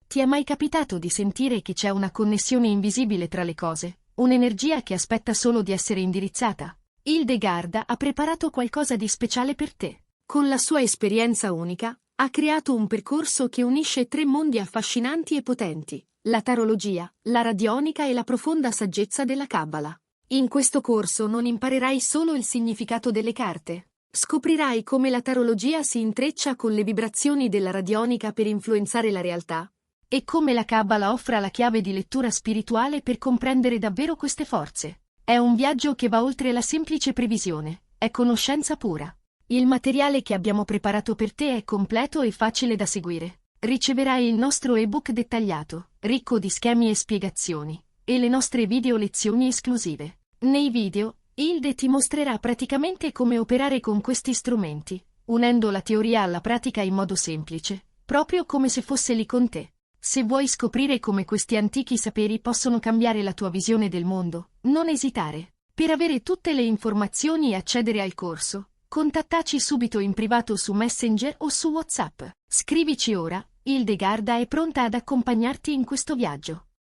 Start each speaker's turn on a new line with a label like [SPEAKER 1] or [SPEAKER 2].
[SPEAKER 1] Ti è mai capitato di sentire che c'è una connessione invisibile tra le cose, un'energia che aspetta solo di essere indirizzata? Hildegarda ha preparato qualcosa di speciale per te. Con la sua esperienza unica, ha creato un percorso che unisce tre mondi affascinanti e potenti: la tarologia, la radionica e la profonda saggezza della Kabbalah. In questo corso non imparerai solo il significato delle carte. Scoprirai come la tarologia si intreccia con le vibrazioni della radionica per influenzare la realtà, e come la Kabbalah offra la chiave di lettura spirituale per comprendere davvero queste forze. È un viaggio che va oltre la semplice previsione, è conoscenza pura. Il materiale che abbiamo preparato per te è completo e facile da seguire. Riceverai il nostro ebook dettagliato, ricco di schemi e spiegazioni, e le nostre video lezioni esclusive. Nei video, Hilde ti mostrerà praticamente come operare con questi strumenti, unendo la teoria alla pratica in modo semplice, proprio come se fosse lì con te. Se vuoi scoprire come questi antichi saperi possono cambiare la tua visione del mondo, non esitare. Per avere tutte le informazioni e accedere al corso, contattaci subito in privato su Messenger o su WhatsApp. Scrivici ora, Hildegarda è pronta ad accompagnarti in questo viaggio.